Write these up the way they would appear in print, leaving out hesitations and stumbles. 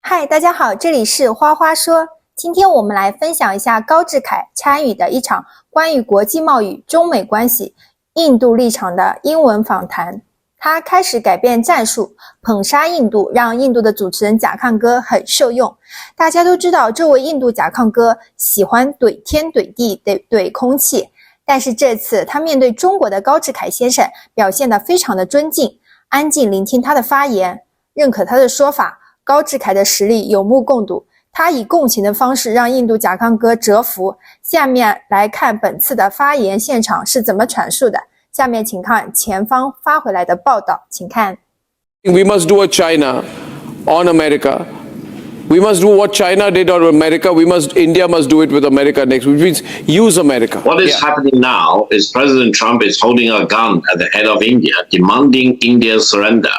嗨，大家好，这里是花花说。今天我们来分享一下高志凯参与的一场关于国际贸易、中美关系、印度立场的英文访谈。他开始改变战术，捧杀印度，让印度的主持人甲亢哥很受用。大家都知道，这位印度甲亢哥喜欢怼天怼地怼空气，但是这次他面对中国的高志凯先生表现得非常的尊敬，安静聆听他的发言，认可他的说法。高志凯的实力有目共睹，他以共情的方式让印度甲亢哥折服。下面来看本次的发言现场是怎么阐述的。下面请看前方发回来的报道，请看。We must do a China on America. We must do what China did on America. India must do it with America next, which means use America. What is happening now is President Trump is holding a gun at the head of India, demanding India's surrender,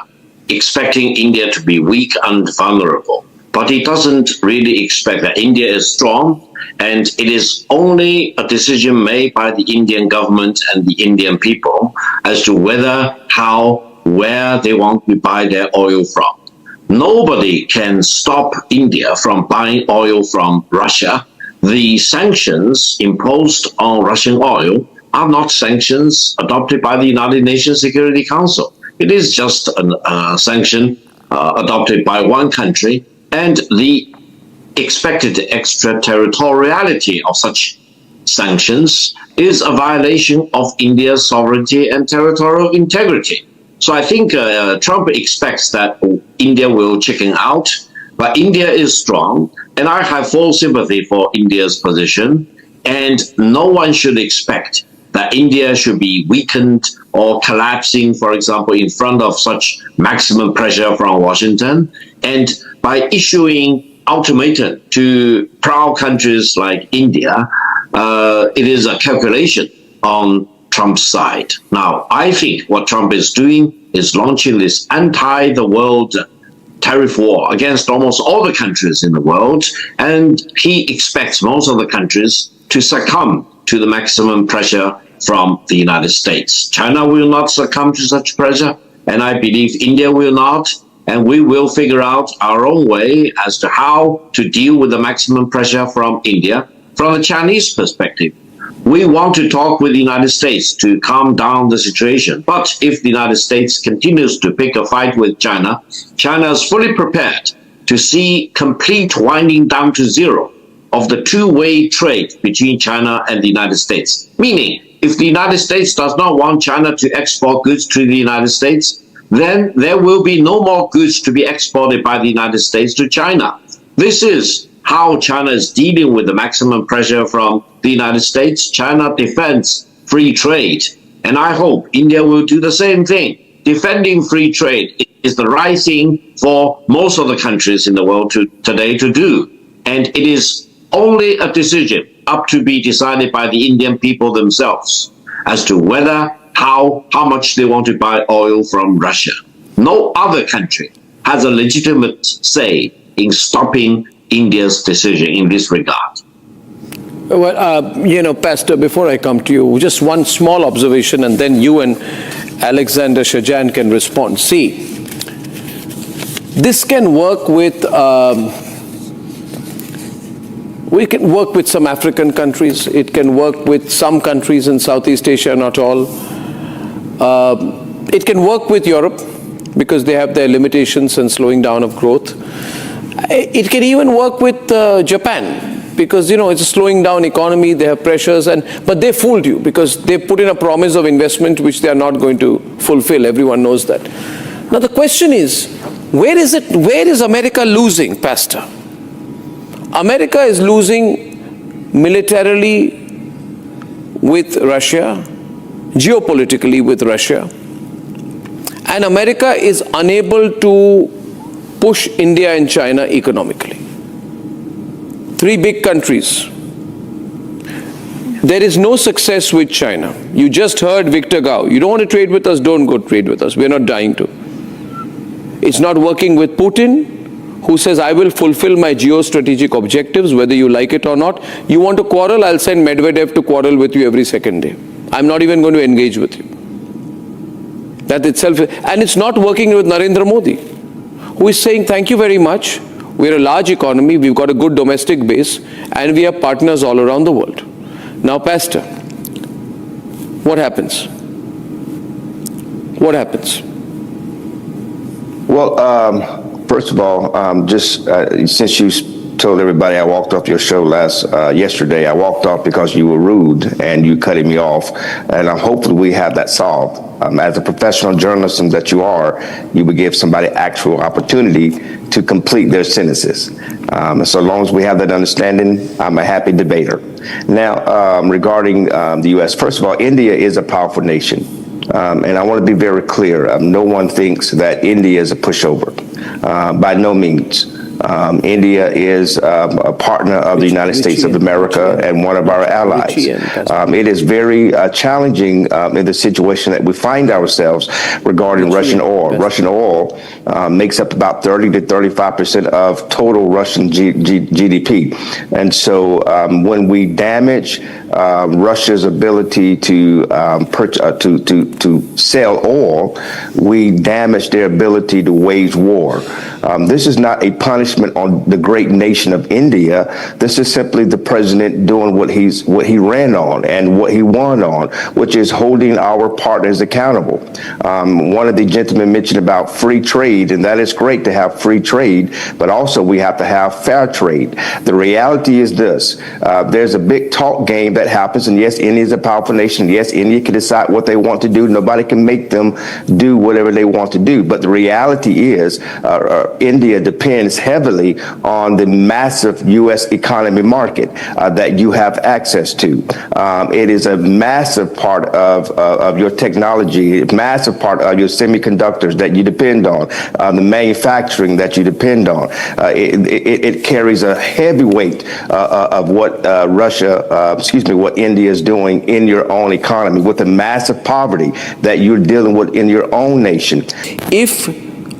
expecting India to be weak and vulnerable. But he doesn't really expect that India is strong, and it is only a decision made by the Indian government and the Indian people as to whether, how, where they want to buy their oil from. Nobody can stop India from buying oil from Russia. The sanctions imposed on Russian oil are not sanctions adopted by the United Nations Security Council. It is just a sanction adopted by one country, and the expected extraterritoriality of such sanctions is a violation of India's sovereignty and territorial integrity. So I think Trump expects that India will chicken out, but India is strong, and I have full sympathy for India's position, and no one should expect that India should be weakened or collapsing, for example, in front of such maximum pressure from Washington. And by issuing ultimatum to proud countries like India, it is a calculation on Trump's side. Now, I think what Trump is doing is launching this anti-the-world tariff war against almost all the countries in the world, and he expects most of the countries to succumb to the maximum pressure from the United States. China will not succumb to such pressure, and I believe India will not, and we will figure out our own way as to how to deal with the maximum pressure from India from the Chinese perspective. We want to talk with the United States to calm down the situation, but if the United States continues to pick a fight with China, China is fully prepared to see complete winding down to zero of the two-way trade between China and the United States. Meaning, if the United States does not want China to export goods to the United States, then there will be no more goods to be exported by the United States to China. This is how China is dealing with the maximum pressure from the United States. China defends free trade, and I hope India will do the same thing. Defending free trade is the right thing for most of the countries in the world today to do, and it is only a decision up to be decided by the Indian people themselves as to whether, how much they want to buy oil from Russia. No other country has a legitimate say in stopping India's decision in this regard. Well, Pastor, before I come to you, just one small observation, and then you and Alexander Shajan can respond. See, this can work with we can work with some African countries. It can work with some countries in Southeast Asia, not all. It can work with Europe because they have their limitations and slowing down of growth. It can even work with Japan because, it's a slowing down economy. They have pressures, but they fooled you because they put in a promise of investment which they are not going to fulfill. Everyone knows that. Now the question is, where is America losing, Pastor? America is losing militarily with Russia, geopolitically with Russia, and America is unable to push India and China economically. Three big countries. There is no success with China. You just heard Victor Gao. You don't want to trade with us, don't go trade with us. We're not dying to. It's not working with Putin, who says, I will fulfill my geostrategic objectives, whether you like it or not. You want to quarrel, I'll send Medvedev to quarrel with you every second day. I'm not even going to engage with you. That itself, and it's not working with Narendra Modi, who is saying, thank you very much. We're a large economy, we've got a good domestic base, and we have partners all around the world. Now, Pastor, what happens? What happens? Well, first of all, since you told everybody I walked off your show yesterday, I walked off because you were rude and you cutting me off, and hopefully we have that solved. As a professional journalist that you are, you would give somebody actual opportunity to complete their sentences. So long as we have that understanding, I'm a happy debater. Now, regarding the U.S., first of all, India is a powerful nation. And I want to be very clear. No one thinks that India is a pushover. By no means. India is a partner of the United States of America and one of our allies. It is very challenging in the situation that we find ourselves regarding Russian oil. Russian oil makes up about 30 to 35% of total Russian GDP. And so when we damage Russia's ability to sell oil, we damage their ability to wage war. This is not a punishment on the great nation of India. This is simply the president doing what he ran on and what he won on, which is holding our partners accountable. One of the gentlemen mentioned about free trade, and that is great to have free trade, but also we have to have fair trade. The reality is this: there's a big talk game that happens, and yes, India is a powerful nation. Yes, India can decide what they want to do. Nobody can make them do whatever they want to do. But the reality is, India depends heavily on the massive U.S. economy market that you have access to. It is a massive part of your technology, a massive part of your semiconductors that you depend on, the manufacturing that you depend on. It carries a heavy weight of what what India is doing in your own economy, with the massive poverty that you're dealing with in your own nation. If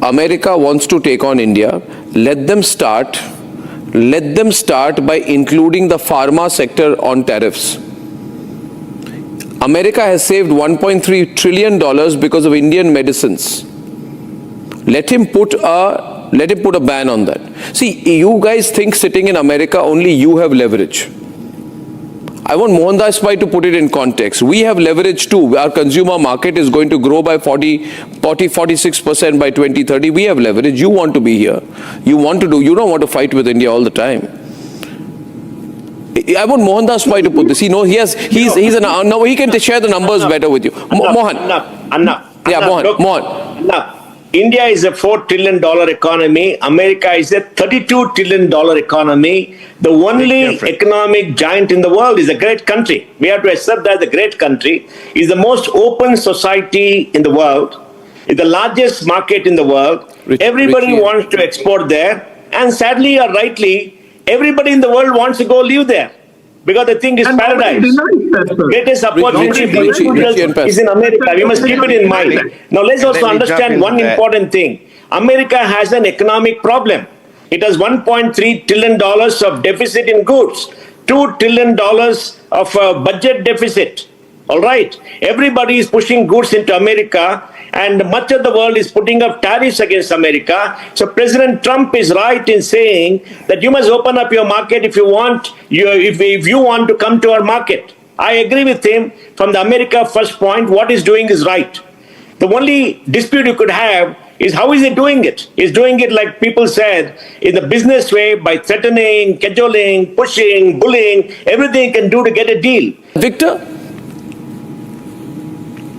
America wants to take on India, let them start by including the pharma sector on tariffs. America has saved $1.3 trillion because of Indian medicines. Let him put a ban on that. See, you guys think sitting in America only you have leverage. I want Mohandas Bhai to put it in context. We have leverage too. Our consumer market is going to grow by 46% by 2030. We have leverage. You want to be here. You don't want to fight with India all the time. I want Mohandas Bhai to put this. He can share the numbers better with you. Mohan. Mohan. India is a $4 trillion economy. America is a $32 trillion economy. The only economic giant in the world is a great country. We have to accept that the great country is the most open society in the world, is the largest market in the world. Everybody wants to export there. And sadly or rightly, everybody in the world wants to go live there, because they think it's paradise. Greatest opportunity for the is in America. We must keep it in mind. Now let's also understand one important thing. America has an economic problem. It has $1.3 trillion of deficit in goods, $2 trillion of budget deficit. All right. Everybody is pushing goods into America, and much of the world is putting up tariffs against America. So President Trump is right in saying that you must open up your market if you want to come to our market. I agree with him. From the America First point, what he's doing is right. The only dispute you could have is how is he doing it? He's doing it, like people said, in the business way, by threatening, cajoling, pushing, bullying, everything he can do to get a deal. Victor?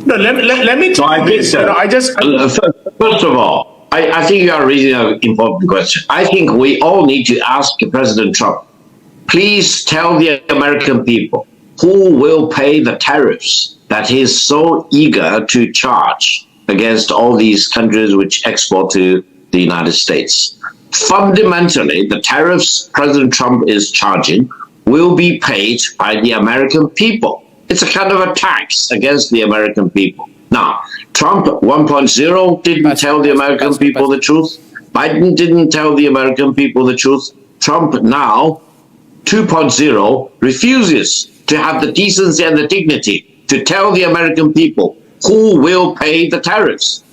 No, let me try this. First of all, I think you are raising an important question. I think we all need to ask President Trump, please tell the American people who will pay the tariffs that he is so eager to charge against all these countries which export to the United States. Fundamentally, the tariffs President Trump is charging will be paid by the American people. It's a kind of a tax against the American people. Now, Trump 1.0 didn't tell the American people the truth. Biden didn't tell the American people the truth. Trump now, 2.0, refuses to have the decency and the dignity to tell the American people who will pay the tariffs.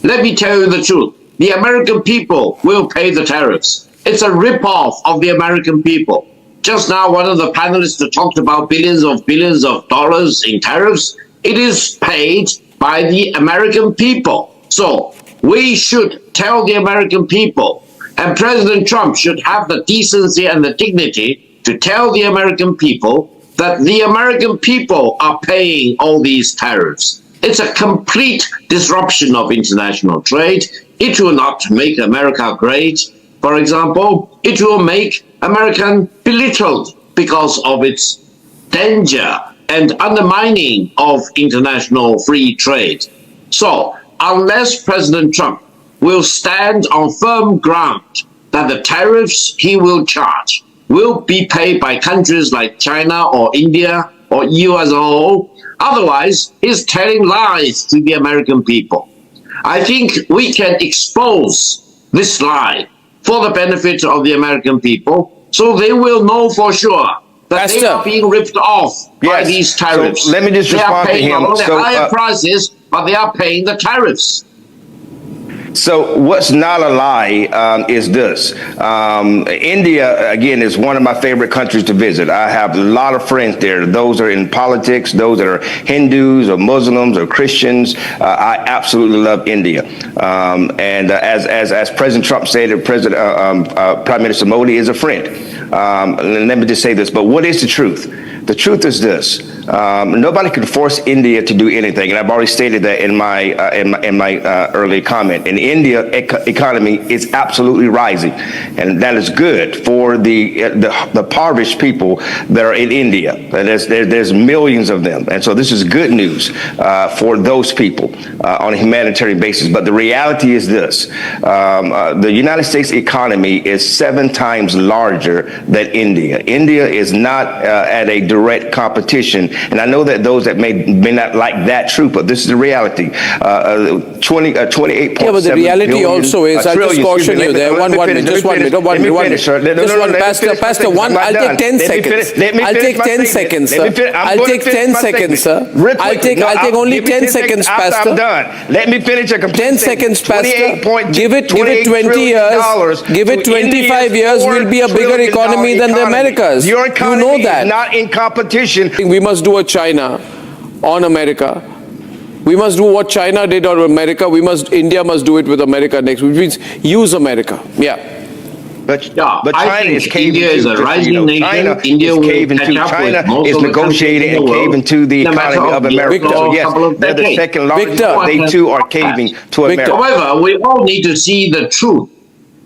Let me tell you the truth. The American people will pay the tariffs. It's a rip-off of the American people. Just now, one of the panelists talked about billions of dollars in tariffs. It is paid by the American people. So we should tell the American people, and President Trump should have the decency and the dignity to tell the American people that the American people are paying all these tariffs. It's a complete disruption of international trade. It will not make America great. For example, it will make America belittled because of its danger and undermining of international free trade. So, unless President Trump will stand on firm ground that the tariffs he will charge will be paid by countries like China or India or EU as a whole, otherwise he's telling lies to the American people. I think we can expose this lie for the benefit of the American people, so they will know for sure that they are being ripped off by these tariffs. So let me just respond to him. They are paying not only higher prices, but they are paying the tariffs. So what's not a lie is this. India, again, is one of my favorite countries to visit. I have a lot of friends there. Those are in politics, those that are Hindus or Muslims or Christians. I absolutely love India. As President Trump said, Prime Minister Modi is a friend. Let me just say this, but what is the truth? The truth is this: nobody can force India to do anything, and I've already stated that in my early comment. And India economy is absolutely rising, and that is good for the impoverished people that are in India. And there's millions of them, and so this is good news for those people on a humanitarian basis. But the reality is this: the United States economy is 7 times larger than India. India is not at a direct competition, and I know that those that may not like that truth, but this is the reality. 28.7 but the reality billion, also is, I'll just caution you there. One minute, just one minute. Pastor, I'll take 10 seconds. I'll take 10 seconds, sir. I'll take 10 seconds, sir. I'll take only 10 seconds, Pastor. I'm done. Let me finish. 10 seconds, Pastor. Give it 20 years. Give it 25 years. We'll be a bigger economy than the Americas. Your economy you know that. is not in competition. We must do a China on America. We must do what China did on America. India must do it with America next, which means use America. Yeah. But China is caving. India is a rising nation. China India is caving to. China is negotiating and caving to the economy of America. So yes, they're the second largest. They too are caving to America. However, we all need to see the truth.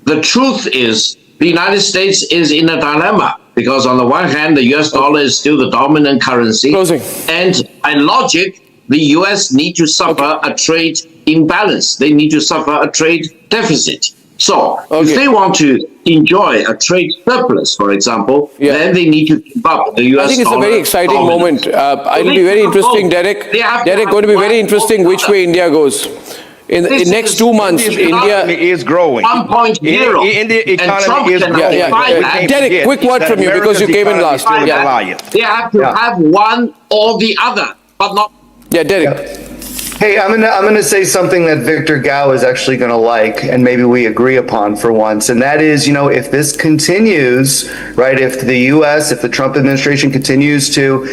The truth is the United States is in a dilemma, because on the one hand, the US dollar is still the dominant currency. And by logic, the US need to suffer a trade imbalance. They need to suffer a trade deficit. So if they want to enjoy a trade surplus, for example, then they need to keep up the US dollar. I think it's a very exciting moment. It'll be very interesting, Derek. Derek, going to be very interesting which way India goes. In the next 2 months, India is growing. 1.0. India economy is growing. Derek, quick word from you because you came in last. They have to have one or the other, but not. Yeah, Derek. Hey, I'm gonna say something that Victor Gao is actually gonna like, and maybe we agree upon for once, and that is, if this continues, right? If the U.S., if the Trump administration continues to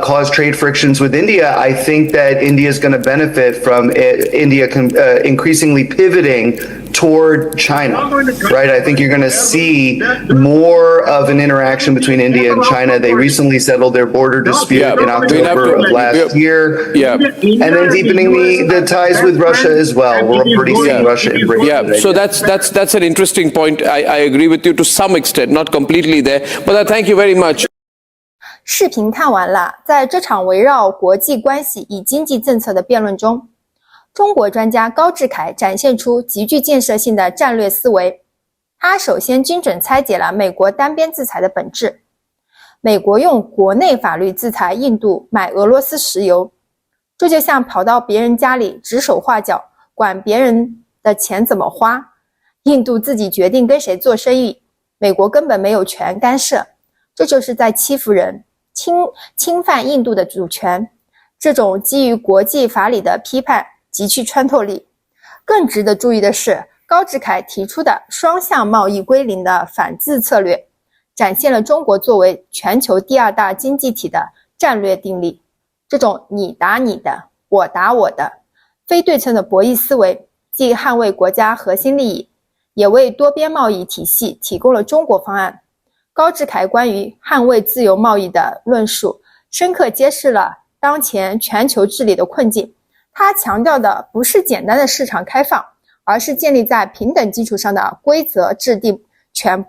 cause trade frictions with India, I think that India is going to benefit from India increasingly pivoting toward China, right? I think you're going to see more of an interaction between India and China. They recently settled their border dispute in October of last year, and then deepening the ties with Russia as well. We're already seeing Russia embrace it. So that's an interesting point. I agree with you to some extent, not completely there, but thank you very much. 视频看完了，在这场围绕国际关系与经济政策的辩论中，中国专家高志凯展现出极具建设性的战略思维。他首先精准拆解了美国单边制裁的本质。美国用国内法律制裁印度买俄罗斯石油，这就像跑到别人家里指手画脚，管别人的钱怎么花。印度自己决定跟谁做生意，美国根本没有权干涉，这就是在欺负人，侵犯印度的主权。这种基于国际法理的批判极具穿透力。更值得注意的是，高志凯提出的双向贸易归零的反制策略，展现了中国作为全球第2大经济体的战略定力。这种你打你的，我打我的非对称的博弈思维，既捍卫国家核心利益，也为多边贸易体系提供了中国方案。高志凯关于捍卫自由贸易的论述，深刻揭示了当前全球治理的困境。他强调的不是简单的市场开放，而是建立在平等基础上的规则制定权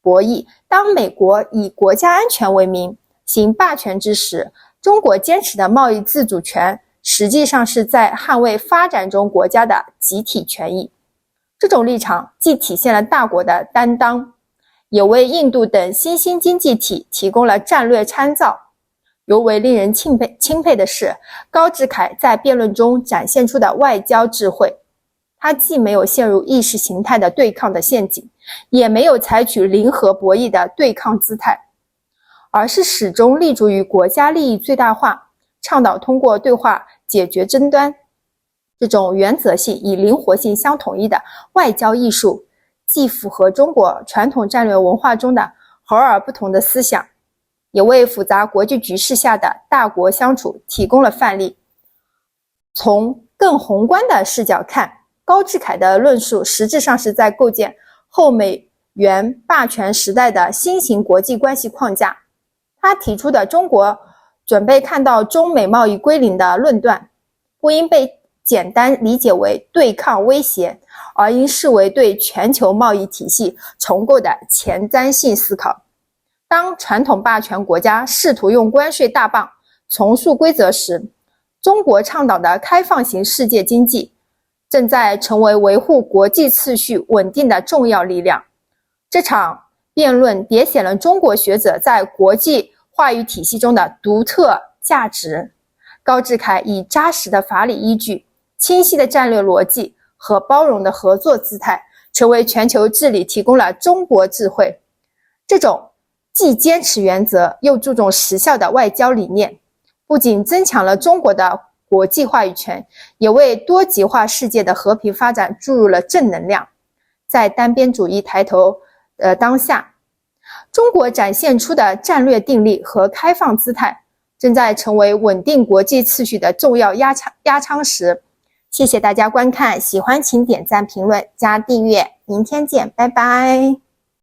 博弈。当美国以国家安全为名行霸权之时，中国坚持的贸易自主权实际上是在捍卫发展中国家的集体权益。这种立场既体现了大国的担当，也为印度等新兴经济体提供了战略参照。尤为令人钦佩的是，高志凯在辩论中展现出的外交智慧。他既没有陷入意识形态的对抗的陷阱，也没有采取零和博弈的对抗姿态，而是始终立足于国家利益最大化，倡导通过对话解决争端。这种原则性与灵活性相统一的外交艺术，既符合中国传统战略文化中的和而不同的思想，也为复杂国际局势下的大国相处提供了范例。从更宏观的视角看，高志凯的论述实质上是在构建后美元霸权时代的新型国际关系框架。他提出的中国准备看到中美贸易归零的论断，不应被简单理解为对抗威胁，而应视为对全球贸易体系重构的前瞻性思考。当传统霸权国家试图用关税大棒重塑规则时，中国倡导的开放型世界经济正在成为维护国际秩序稳定的重要力量。这场辩论凸显了中国学者在国际话语体系中的独特价值。高志凯以扎实的法理依据、清晰的战略逻辑和包容的合作姿态，成为全球治理提供了中国智慧。这种既坚持原则又注重实效的外交理念，不仅增强了中国的国际话语权，也为多极化世界的和平发展注入了正能量。在单边主义抬头当下，中国展现出的战略定力和开放姿态，正在成为稳定国际秩序的重要压舱石。谢谢大家观看，喜欢请点赞、评论、加订阅，明天见，拜拜。